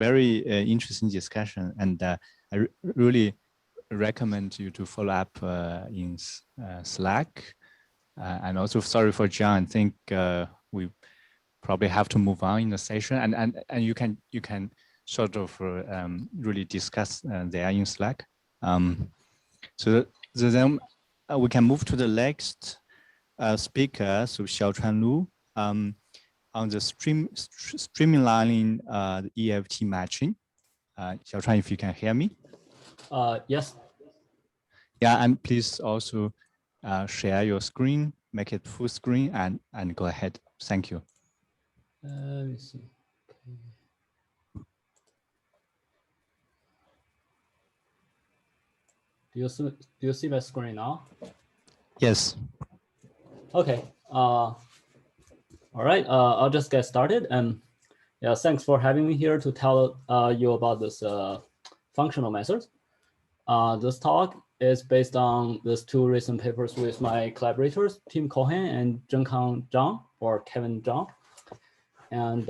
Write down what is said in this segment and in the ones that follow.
very interesting discussion, and I really recommend you to follow up in Slack. And also, sorry for John. I think we probably have to move on in the session, and you can sort of really discuss there in Slack. So then we can move to the next speaker, so Xiaochuan Lu, on the streamlining the EFT matching. Xiaochuan, if you can hear me. Yes. Yeah, and please also share your screen, make it full screen, and go ahead. Thank you. Let me see. Okay. Do you see my screen now? Yes. Okay. All right. I'll just get started. And yeah, thanks for having me here to tell you about this functional methods. This talk is based on these two recent papers with my collaborators, Tim Cohen and Zhenkang Zhang, or Kevin Zhang. And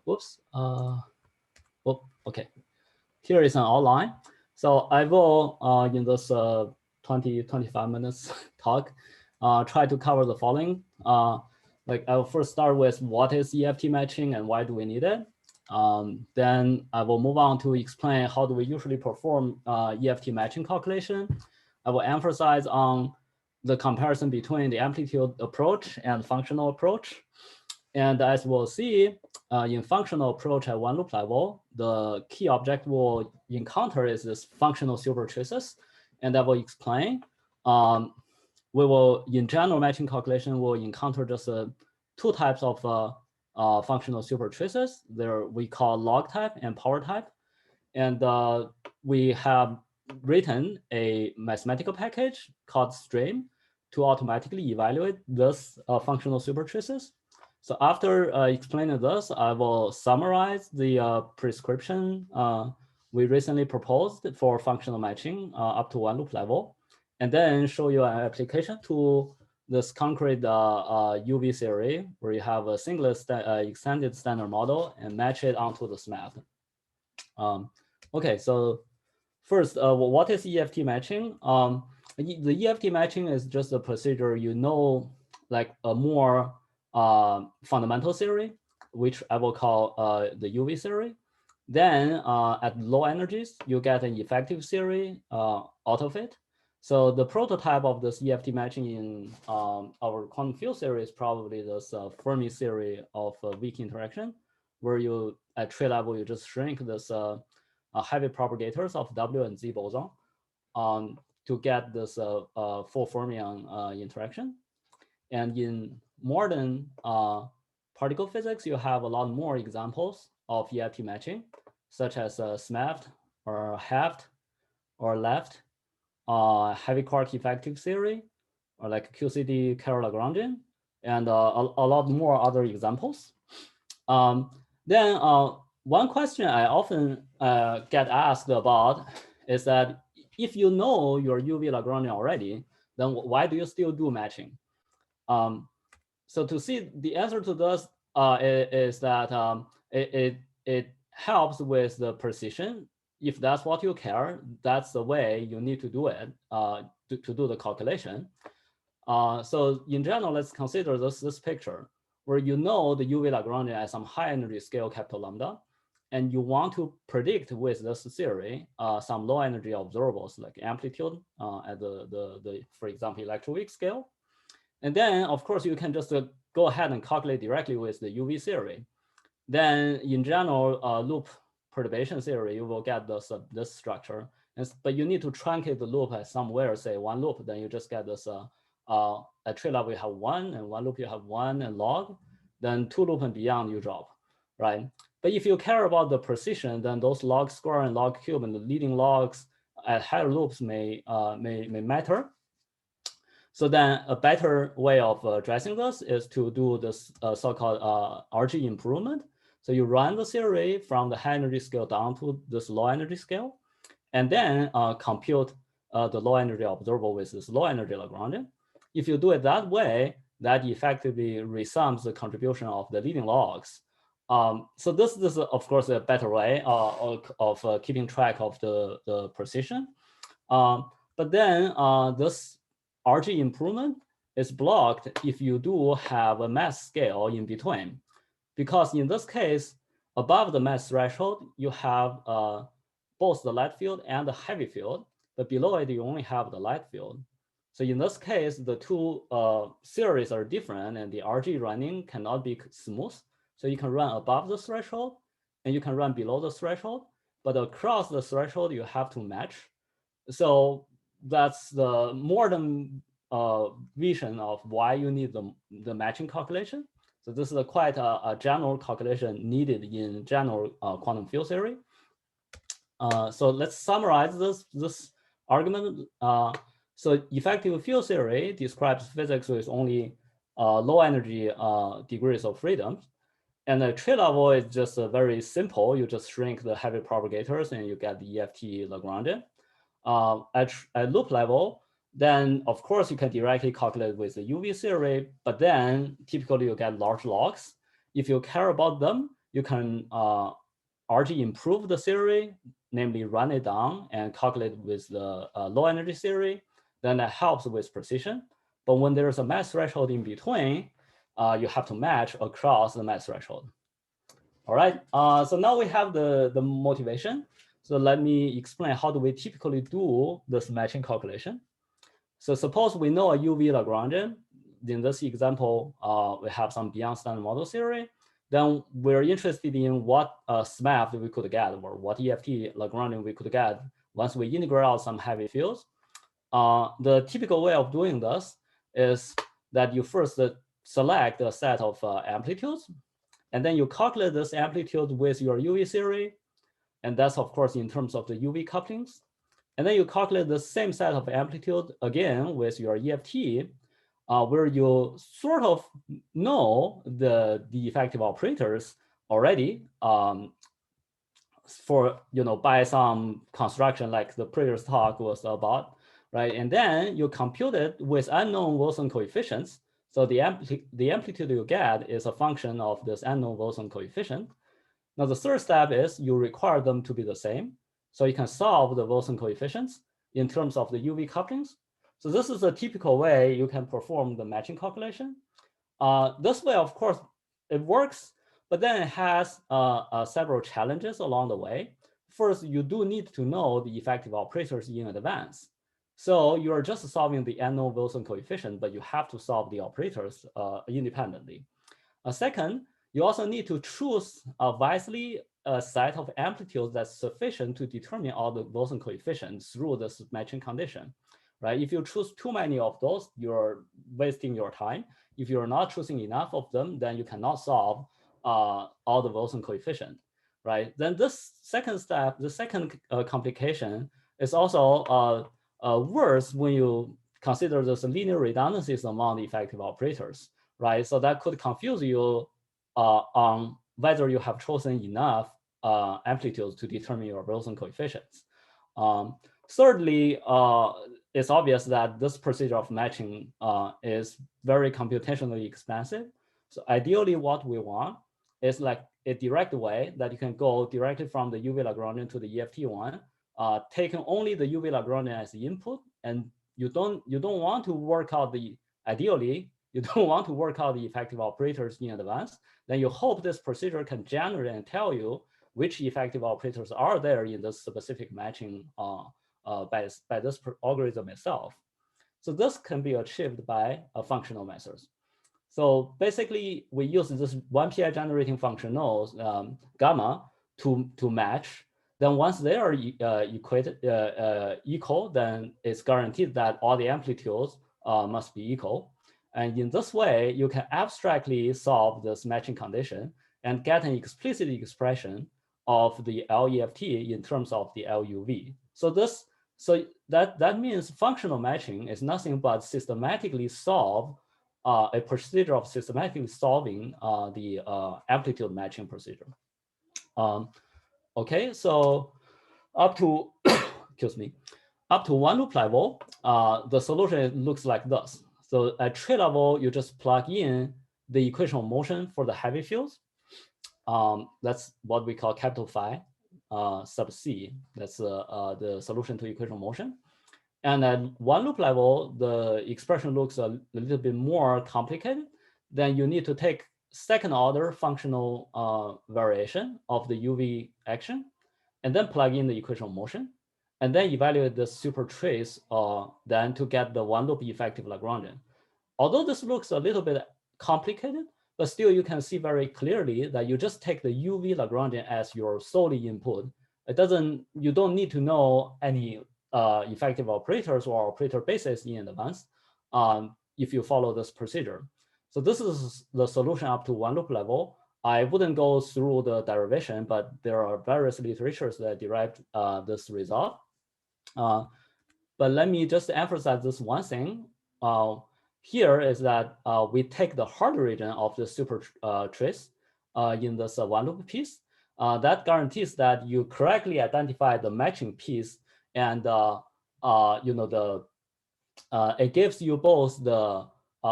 whoops. Okay. Here is an outline. So I will, in this 20-25 minutes talk, try to cover the following. Like I will first start with what is EFT matching and why do we need it? Then I will move on to explain how do we usually perform EFT matching calculation. I will emphasize on the comparison between the amplitude approach and functional approach. And as we'll see, in functional approach at one loop level, the key object we'll encounter is this functional super traces. And I will explain. We will, in general matching calculation, we'll encounter just two types of functional super traces. There we call log type and power type. And we have written a mathematical package called STREAM to automatically evaluate this functional super traces. So after explaining this, I will summarize the prescription we recently proposed for functional matching up to one loop level, and then show you an application to this concrete UV theory where you have a single extended standard model and match it onto this map. Okay, so first, what is EFT matching? The EFT matching is just a procedure, like a more fundamental theory, which I will call the UV theory. Then at low energies, you get an effective theory out of it. So the prototype of this EFT matching in our quantum field theory is probably this Fermi theory of weak interaction, where you at tree level, you just shrink this heavy propagators of W and Z boson to get this full fermion interaction. And in modern particle physics, you have a lot more examples of EFT matching, such as SMEFT or HEFT or LEFT, heavy quark effective theory, or like QCD Carroll-Lagrangian, and a lot more other examples. Then one question I often get asked about is that if you know your UV Lagrangian already, then why do you still do matching? So to see the answer to this is that it helps with the precision. If that's what you care, that's the way you need to do it to do the calculation. So in general, let's consider this picture where you know the UV Lagrangian at some high energy scale capital lambda, and you want to predict with this theory some low energy observables like amplitude at the for example, electroweak scale. And then, of course, you can just go ahead and calculate directly with the UV theory. Then, in general, loop perturbation theory, you will get this structure. But you need to truncate the loop at somewhere, say one loop, then you just get this, at tree level you have one, and one loop you have one and log, then two loop and beyond you drop, right? But if you care about the precision, then those log square and log cube and the leading logs at higher loops may matter. So then a better way of addressing this is to do this so-called RG improvement. So you run the theory from the high energy scale down to this low energy scale, and then compute the low energy observable with this low energy Lagrangian. If you do it that way, that effectively resums the contribution of the leading logs So this is, of course, a better way of keeping track of the precision. But then this RG improvement is blocked if you do have a mass scale in between. Because in this case, above the mass threshold, you have both the light field and the heavy field, but below it, you only have the light field. So in this case, the two series are different and the RG running cannot be smooth. So you can run above the threshold and you can run below the threshold, but across the threshold, you have to match. So that's the modern vision of why you need the matching calculation. So this is quite a general calculation needed in general quantum field theory. So let's summarize this argument. So effective field theory describes physics with only low energy degrees of freedom. And the tree level is just very simple. You just shrink the heavy propagators and you get the EFT Lagrangian. At loop level, then of course you can directly calculate with the UV theory, but then typically you get large logs. If you care about them, you can RG improve the theory, namely run it down and calculate with the low energy theory. Then that helps with precision. But when there's a mass threshold in between, you have to match across the mass threshold. All right, so now we have the motivation. So let me explain how do we typically do this matching calculation. So suppose we know a UV Lagrangian. In this example, we have some beyond standard model theory. Then we're interested in what SMAP we could get or what EFT Lagrangian we could get once we integrate out some heavy fields. The typical way of doing this is that you first select a set of amplitudes, and then you calculate this amplitude with your UV theory. And that's, of course, in terms of the UV couplings. And then you calculate the same set of amplitude again with your EFT, where you sort of know the effective operators already for, by some construction like the previous talk was about, right? And then you compute it with unknown Wilson coefficients. So the amplitude you get is a function of this unknown Wilson coefficient. Now the third step is you require them to be the same. So you can solve the Wilson coefficients in terms of the UV couplings. So this is a typical way you can perform the matching calculation. This way, of course, it works, but then it has several challenges along the way. First, you do need to know the effective operators in advance. So you're just solving the unknown Wilson coefficient, but you have to solve the operators independently. Second, you also need to choose wisely a set of amplitudes that's sufficient to determine all the Wilson coefficients through this matching condition, right? If you choose too many of those, you're wasting your time. If you're not choosing enough of them, then you cannot solve all the Wilson coefficient, right? Then this second step, the second complication is also worse when you consider this linear redundancies among the effective operators, right? So that could confuse you on whether you have chosen enough amplitudes to determine your Wilson coefficients. Thirdly, it's obvious that this procedure of matching is very computationally expensive. So ideally what we want is like a direct way that you can go directly from the UV Lagrangian to the EFT one, taking only the UV Lagrangian as the input, and you don't want to work out ideally, you don't want to work out the effective operators in advance. Then you hope this procedure can generate and tell you which effective operators are there in this specific matching by this algorithm itself. So this can be achieved by functional methods. So basically, we use this 1PI generating function nodes, gamma, to match. Then once they are equal, then it's guaranteed that all the amplitudes must be equal. And in this way, you can abstractly solve this matching condition and get an explicit expression of the LEFT in terms of the LUV. So that means functional matching is nothing but systematically solve a procedure of systematically solving the amplitude matching procedure. Okay, so up to excuse me, up to one loop level, the solution looks like this. So at tree level, you just plug in the equation of motion for the heavy fields. That's what we call capital phi sub c. That's the solution to equation of motion. And at one loop level, the expression looks a little bit more complicated. Then you need to take second order functional variation of the UV action, and then plug in the equation of motion, and then evaluate the super trace then to get the one loop effective Lagrangian. Although this looks a little bit complicated, but still you can see very clearly that you just take the UV Lagrangian as your solely input. You don't need to know any effective operators or operator bases in advance if you follow this procedure. So this is the solution up to one loop level. I wouldn't go through the derivation, but there are various literatures that derived this result. But let me just emphasize this one thing. Here is that we take the hard region of the super trace in this one loop piece. That guarantees that you correctly identify the matching piece, and it gives you both the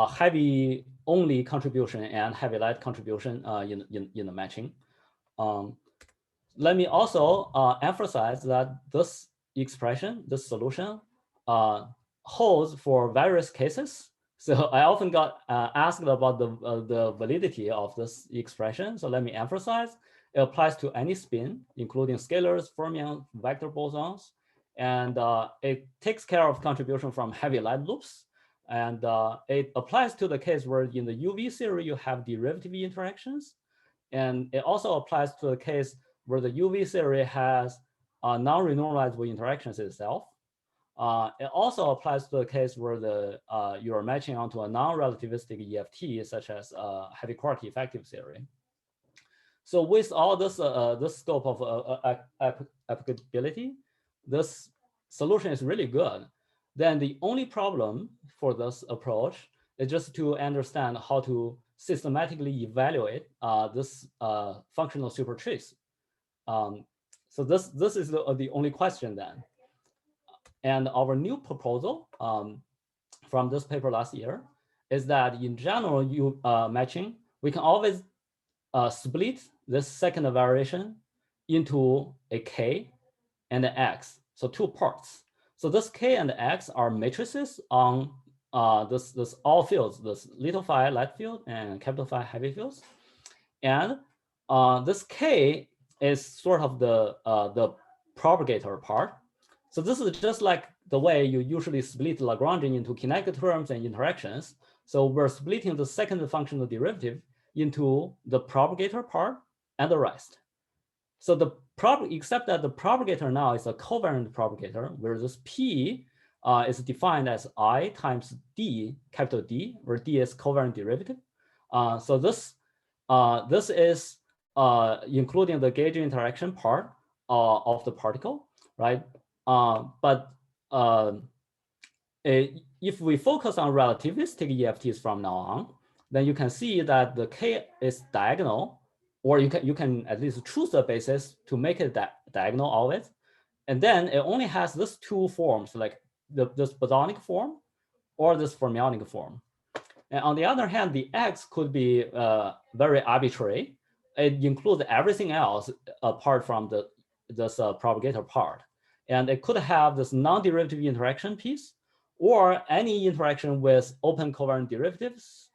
heavy only contribution and heavy light contribution in the matching. Let me also emphasize that this expression, this solution, holds for various cases. So I often got asked about the validity of this expression. So let me emphasize, it applies to any spin, including scalars, fermion, vector bosons, and it takes care of contribution from heavy light loops. And it applies to the case where in the UV theory, you have derivative interactions. And it also applies to the case where the UV theory has non-renormalizable interactions itself. It also applies to the case where you're matching onto a non-relativistic EFT, such as heavy quark effective theory. So with all this, this scope of applicability, this solution is really good. Then the only problem for this approach is just to understand how to systematically evaluate this functional super trace. So this is the only question then. And our new proposal from this paper last year is that in general, matching, we can always split this second variation into a K and an X, so two parts. So this K and X are matrices on this all fields, this little phi light field and capital Phi heavy fields. And this K is sort of the propagator part. So this is just like the way you usually split Lagrangian into kinetic terms and interactions. So we're splitting the second functional derivative into the propagator part and the rest. So except that the propagator now is a covariant propagator, where this P is defined as I times D, capital D, where D is covariant derivative. So this is including the gauge interaction part of the particle, right? But if we focus on relativistic EFTs from now on, then you can see that the K is diagonal, or you can at least choose the basis to make it diagonal always. And then it only has these two forms, like this bosonic form or this fermionic form. And on the other hand, the X could be very arbitrary. It includes everything else apart from this propagator part. And it could have this non-derivative interaction piece, or any interaction with open covariant derivatives,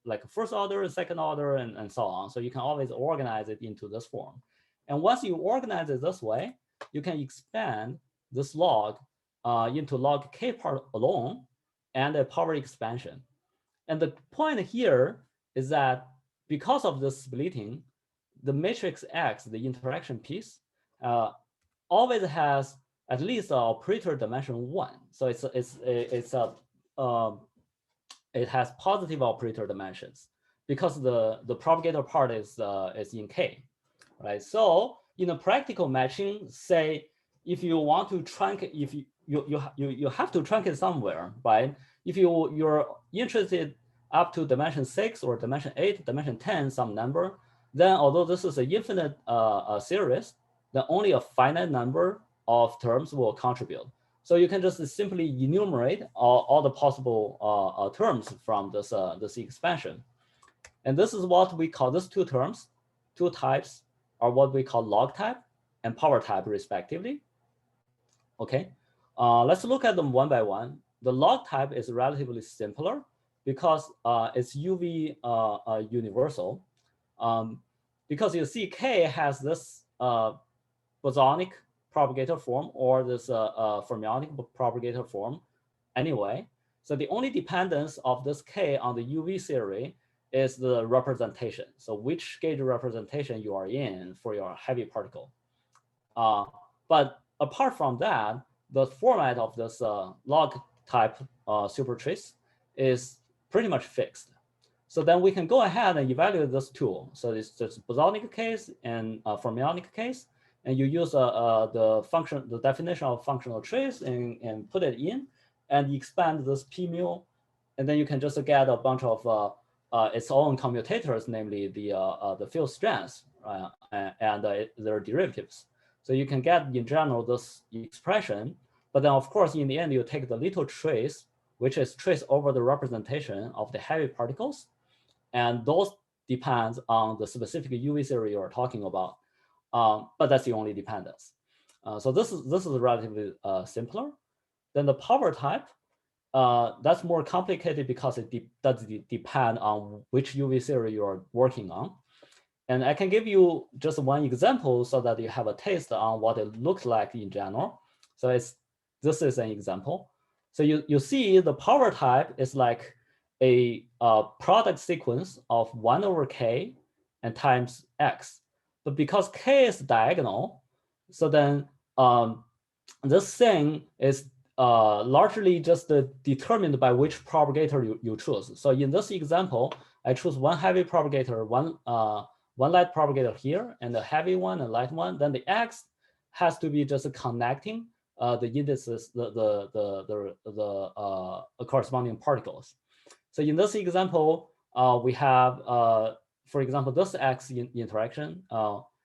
like first order, second order, and so on. So you can always organize it into this form. And once you organize it this way, you can expand this log into log K part alone and a power expansion. And the point here is that because of this splitting, the matrix X, the interaction piece, always has at least an operator dimension 1. So it has positive operator dimensions because the propagator part is in K, right? So in a practical matching, say if you want to truncate, if you have to truncate somewhere, right? If you're interested up to dimension 6 or dimension 8, dimension 10, some number, then although this is an infinite series, then only a finite number of terms will contribute. So you can just simply enumerate all the possible terms from this expansion. And this is what we call these two terms, two types are what we call log type and power type, respectively. Okay, let's look at them one by one. The log type is relatively simpler because it's UV universal. Because you see K has this bosonic propagator form or this fermionic propagator form anyway. So the only dependence of this K on the UV theory is the representation. So which gauge representation you are in for your heavy particle. But apart from that, the format of this log type supertrace is pretty much fixed. So then we can go ahead and evaluate this tool. So it's just bosonic case and fermionic case, and you use the definition of functional trace and put it in, and expand this p mu, and then you can just get a bunch of its own commutators, namely the field strengths and their derivatives. So you can get in general this expression, but then of course in the end you take the little trace, which is trace over the representation of the heavy particles, and those depends on the specific UV theory you're talking about. But that's the only dependence. So this is relatively simpler. Then the power type, that's more complicated because it does depend on which UV theory you're working on. And I can give you just one example so that you have a taste on what it looks like in general. So this is an example. So you see the power type is like a product sequence of 1 over k and times x. But because k is diagonal, so then this thing is largely just determined by which propagator you choose. So in this example, I choose one heavy propagator, one light propagator here, and a heavy one and light one. Then the x has to be just connecting the indices, the corresponding particles. So in this example, we have, for example, this x interaction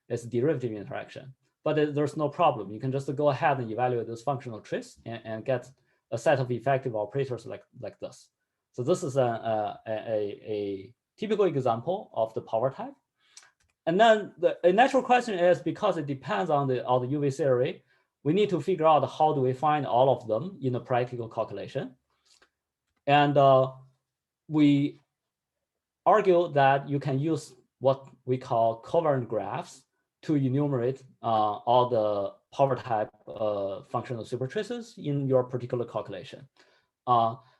is derivative interaction, but there's no problem. You can just go ahead and evaluate this functional trace and get a set of effective operators like this. So this is a typical example of the power type. And then a natural question is, because it depends on the UV theory, we need to figure out how do we find all of them in a practical calculation. And we argue that you can use what we call covariant graphs to enumerate all the power type functional supertraces in your particular calculation.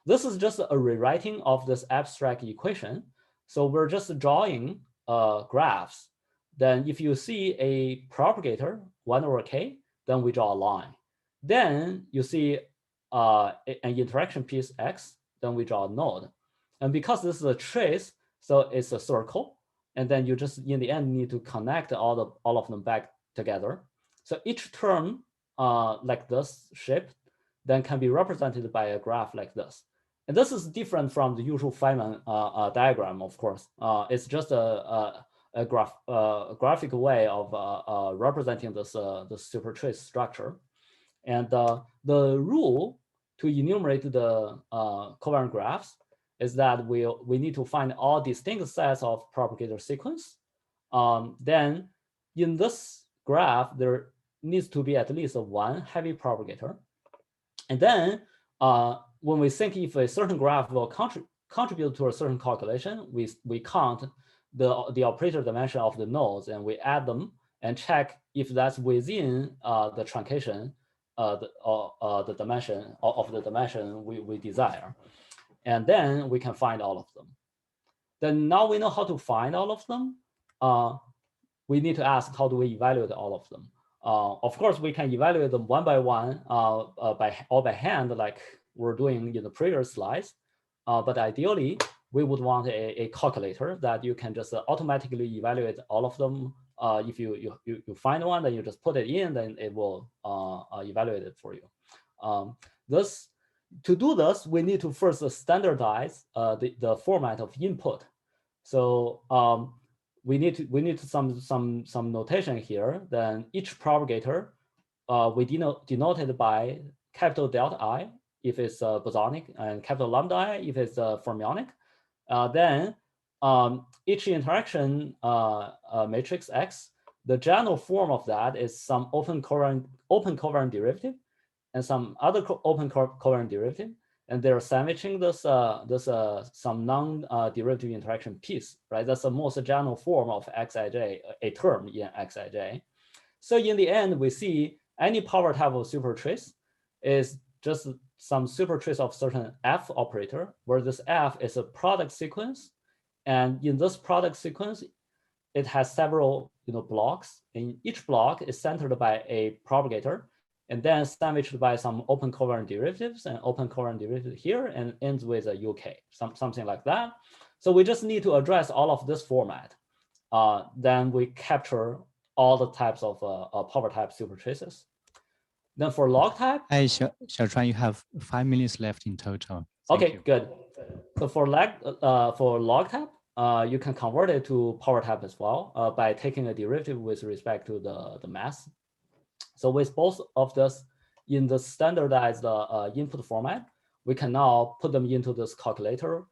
This is just a rewriting of this abstract equation. So we're just drawing graphs. Then if you see a propagator, 1 over k, then we draw a line. Then you see an interaction piece x, then we draw a node. And because this is a trace, so it's a circle. And then you just, in the end, need to connect all of them back together. So each term like this shape then can be represented by a graph like this. And this is different from the usual Feynman diagram, of course. It's just a graphic way of representing this supertrace structure. And the rule to enumerate the covariant graphs is that we need to find all distinct sets of propagator sequence. Then in this graph, there needs to be at least one heavy propagator. And then when we think if a certain graph will contribute to a certain calculation, we count the operator dimension of the nodes, and we add them and check if that's within the truncation, the dimension of the dimension we desire. And then we can find all of them. Then now we know how to find all of them. We need to ask, how do we evaluate all of them? Of course, we can evaluate them one by one by hand, like we're doing in the previous slides. But ideally, we would want a calculator that you can just automatically evaluate all of them. If you find one, then you just put it in, then it will evaluate it for you. To do this, we need to first standardize the format of input. So we need some notation here. Then each propagator we denoted by capital delta I if it's bosonic, and capital lambda I if it's fermionic. Then each interaction matrix X, the general form of that is some open covariant derivative and some other open covariant derivative, and they're sandwiching this some non-derivative interaction piece, right? That's the most general form of Xij, a term in Xij. So in the end, we see any power type of supertrace is just some supertrace of certain F operator, where this F is a product sequence. And in this product sequence, it has several blocks, and each block is centered by a propagator, and then sandwiched by some open covariant derivatives and open covariant derivative here, and ends with a UK, something like that. So we just need to address all of this format. Then we capture all the types of power type supertraces. Then for log type, hey, Xiaochuan, you have 5 minutes left in total. Okay, good. So for log type, you can convert it to power type as well by taking a derivative with respect to the mass. So with both of this in the standardized input format, we can now put them into this calculator,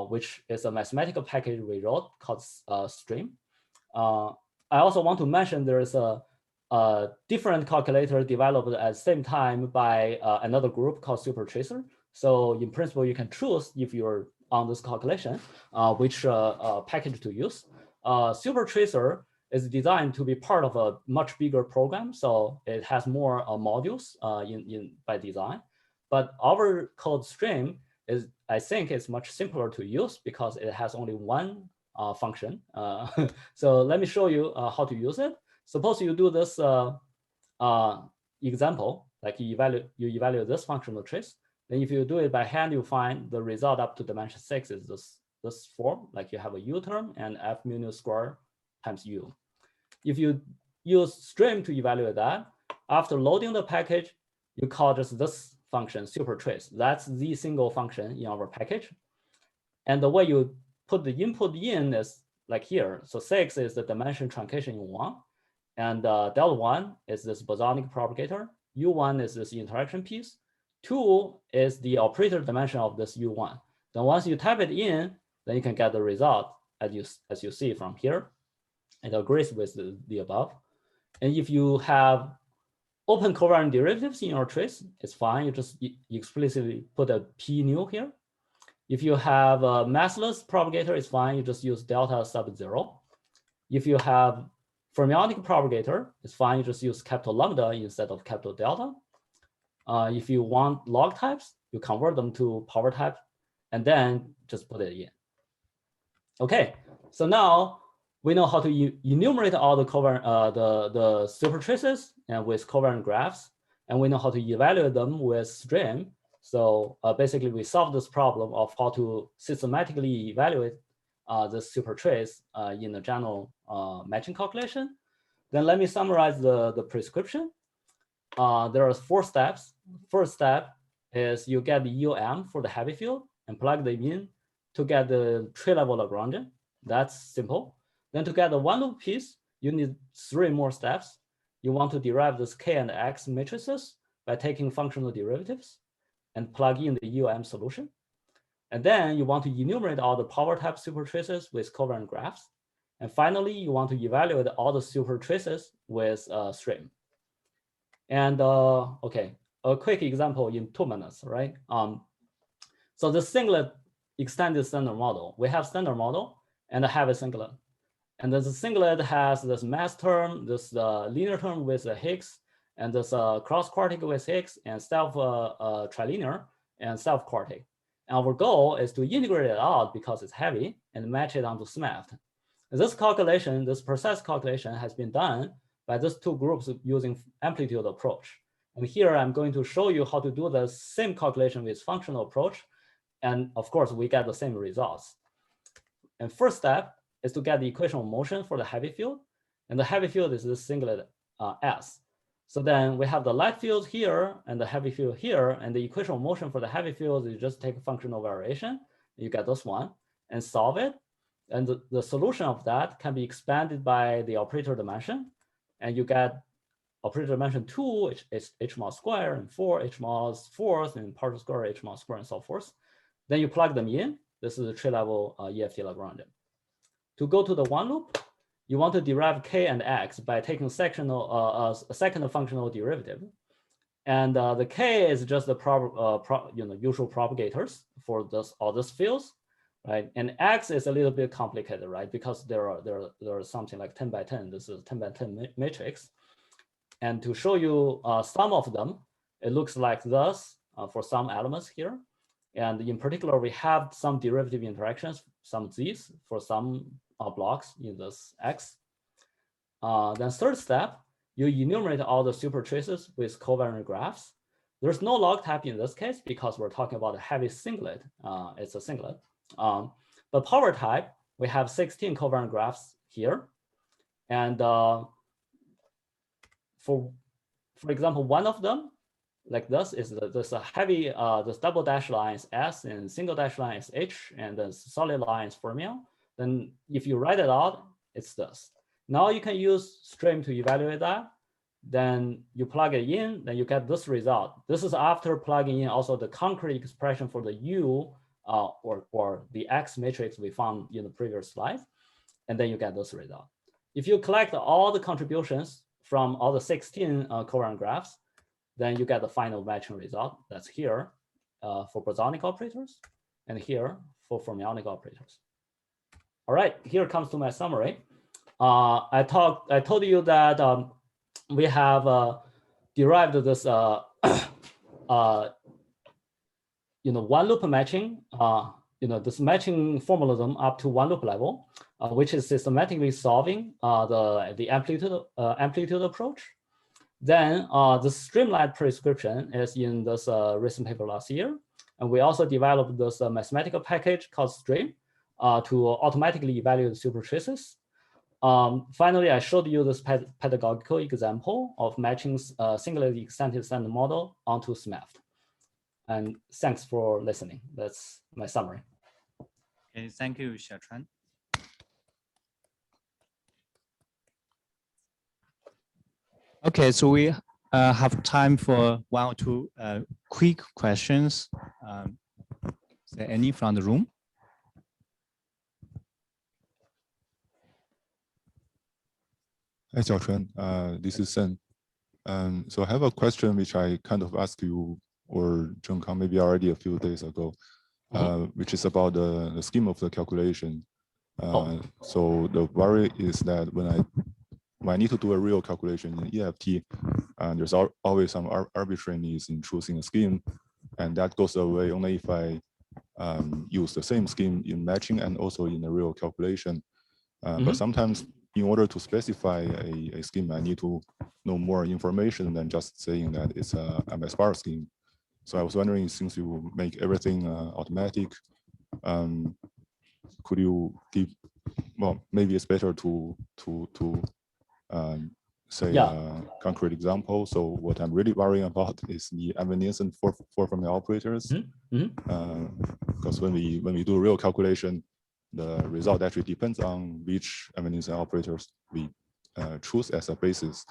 which is a mathematical package we wrote called Stream. I also want to mention there is a different calculator developed at the same time by another group called SuperTracer. So in principle, you can choose if you're on this calculation, which package to use. SuperTracer is designed to be part of a much bigger program, so it has more modules by design. But our code Stream is, I think, is much simpler to use because it has only one function. So let me show you how to use it. Suppose you do this example, like you evaluate this functional trace. Then if you do it by hand, you find the result up to dimension 6 is this form, like you have a U term and F mu nu square times U. If you use Stream to evaluate that, after loading the package, you call just this function supertrace. That's the single function in our package. And the way you put the input in is like here. So 6 is the dimension truncation in 1. And delta 1 is this bosonic propagator. U1 is this interaction piece. 2 is the operator dimension of this U1. Then once you type it in, then you can get the result as you see from here. It agrees with the above. And if you have open covariant derivatives in your trace, it's fine. You just explicitly put a P nu here. If you have a massless propagator, it's fine. You just use delta sub 0. If you have fermionic propagator, it's fine. You just use capital lambda instead of capital delta. If you want log types, you convert them to power type, and then just put it in. Okay, so now we know how to enumerate all the covariant, the supertraces and with covariant graphs, and we know how to evaluate them with Stream. So basically, we solved this problem of how to systematically evaluate the supertrace in a general matching calculation. Then let me summarize the prescription. There are 4 steps. First step is you get the UM for the heavy field and plug them in to get the tree-level Lagrangian. That's simple. Then to get the one loop piece, you need 3 more steps. You want to derive this K and X matrices by taking functional derivatives and plug in the UM solution. And then you want to enumerate all the power type supertraces with covariant graphs. And finally, you want to evaluate all the supertraces with Stream. And okay, a quick example in 2 minutes, right? So the singlet extended standard model, we have standard model and a heavy singlet. And the singlet has this mass term, this linear term with the Higgs, and this cross-quartic with Higgs, and self-trilinear and self-quartic. And our goal is to integrate it out because it's heavy and match it onto SMEFT. This calculation, this precise calculation has been done by these 2 groups using amplitude approach. And here I'm going to show you how to do the same calculation with functional approach. And of course, we get the same results. And first step is to get the equation of motion for the heavy field. And the heavy field is this singlet S. So then we have the light field here and the heavy field here. And the equation of motion for the heavy field, you just take functional variation. You get this one and solve it. And the solution of that can be expanded by the operator dimension. And you get operator dimension 2, which is h mod square, and 4, h mod fourth, and partial square, h mod square, and so forth. Then you plug them in. This is the tree level EFT Lagrangian. to go to the one loop, you want to derive k and x by taking sectional, second functional derivative. And the k is just the usual propagators for all these fields, right? And x is a little bit complicated, right? Because there are something like 10 by 10. This is 10 by 10 matrix. And to show you some of them, it looks like this for some elements here. And in particular, we have some derivative interactions, some z's for some blocks in this x. Then third step, you enumerate all the super traces with covariant graphs. There's no log type in this case because we're talking about a heavy singlet. It's a singlet. But power type, we have 16 covariant graphs here. And for example, one of them, like this, is this heavy, this double dash line is S and single dash line is H, and the solid line is fermion. Then if you write it out, it's this. Now you can use stream to evaluate that. Then you plug it in, then you get this result. This is after plugging in also the concrete expression for the U or the X matrix we found in the previous slide. And then you get this result. If you collect all the contributions from all the 16 covariant graphs, then you get the final matching result. That's here for bosonic operators and here for fermionic operators. All right, here comes to my summary. I told you that we have derived this one loop matching, this matching formalism up to one loop level, which is systematically solving the amplitude approach. Then the streamlined prescription is in this recent paper last year. And we also developed this mathematical package called Stream to automatically evaluate super traces. Finally, I showed you this pedagogical example of matching singularly extended standard model onto SMEFT. And thanks for listening. That's my summary. Okay, thank you, Xiaochuan. Okay, so we have time for one or two quick questions. Is there any from the room? Hi, Xiaochuan. This is Sen. So I have a question which I kind of asked you or Zhengkang maybe already a few days ago, which is about the scheme of the calculation. So the worry is that when I need to do a real calculation in EFT, there's always some arbitrariness in choosing a scheme, and that goes away only if I use the same scheme in matching and also in the real calculation. But sometimes in order to specify a scheme, I need to know more information than just saying that it's a MS bar scheme. So I was wondering, since you make everything automatic, could you give, well, maybe it's better to say a concrete example. So what I'm really worrying about is the evanescent four-formula operators, because when we do real calculation, the result actually depends on which evanescent operators we choose as a basis.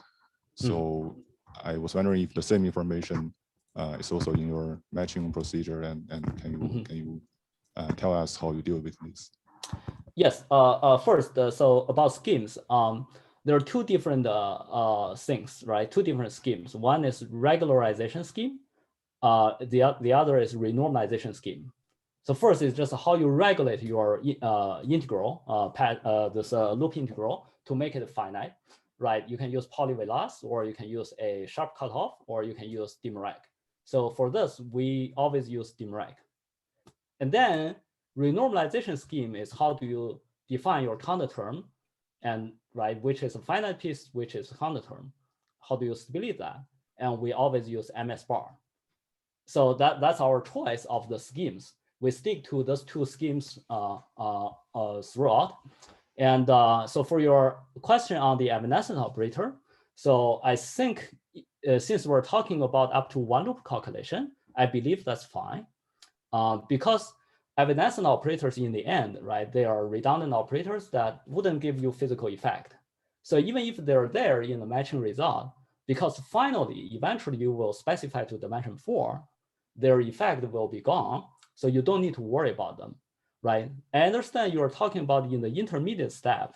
So I was wondering if the same information is also in your matching procedure, and can you tell us how you deal with this? Yes. First, so about schemes, there are two different things, right? Two different schemes. One is regularization scheme. The other is renormalization scheme. So first is just how you regulate your integral, this loop integral, to make it finite, right? You can use polyvelas, or you can use a sharp cutoff, or you can use Dirac. So for this, we always use Dirac. And then renormalization scheme is how do you define your counter term, and right, which is a finite piece, which is a counter term. How do you split that? And we always use MS bar. So that's our choice of the schemes. We stick to those two schemes throughout. And so for your question on the evanescent operator, so I think since we're talking about up to one loop calculation, I believe that's fine. Because evanescent operators in the end, right, they are redundant operators that wouldn't give you physical effect. So even if they're there in the matching result, because finally, eventually you will specify to dimension 4, their effect will be gone. So you don't need to worry about them. right? I understand you're talking about in the intermediate step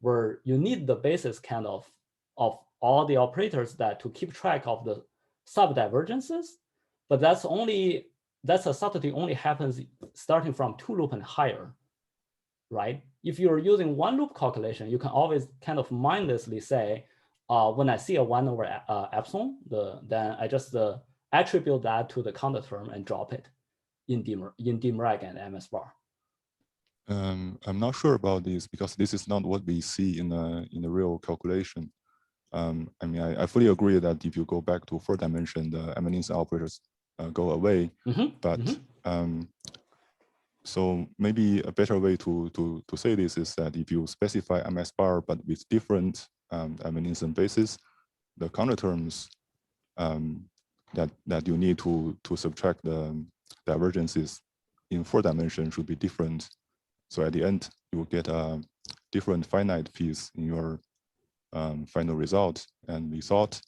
where you need the basis kind of all the operators that to keep track of the subdivergences, but that's a subtlety only happens starting from 2 loop and higher, right? If you're using 1 loop calculation, you can always kind of mindlessly say, when I see a 1 over epsilon, then I just attribute that to the counter term and drop it in DMREG and MS bar. I'm not sure about this because this is not what we see in the real calculation. I mean, I fully agree that if you go back to 4 dimension, the eminence operators go away. But so maybe a better way to say this is that if you specify MS bar but with different eminence bases, the counter terms that you need to subtract the divergences in 4 dimensions should be different. So at the end, you will get a different finite piece in your final result. And we thought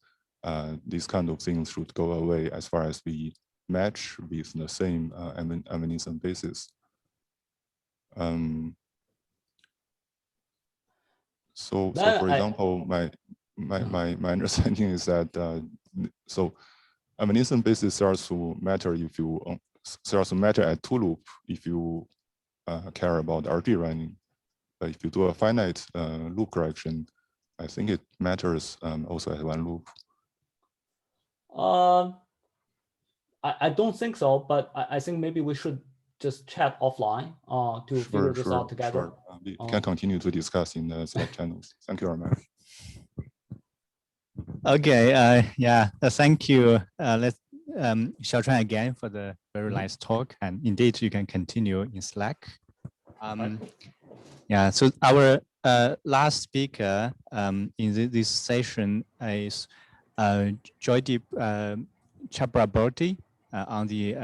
these kind of things should go away as far as we match with the same eminence basis. So for example, my understanding is that so eminence basis starts to matter if you at 2 loop if you care about RG running. But if you do a finite loop correction, I think it matters also at 1 loop. I don't think so, but I think maybe we should just chat offline to figure this out together. Sure. We can continue to discuss in the Slack channels. Thank you very much. Okay. Yeah. Thank you. Let's Xiaochuan again for the very nice talk. And indeed, you can continue in Slack. Yeah. So our last speaker in this session is Joydeep Chakraborty on the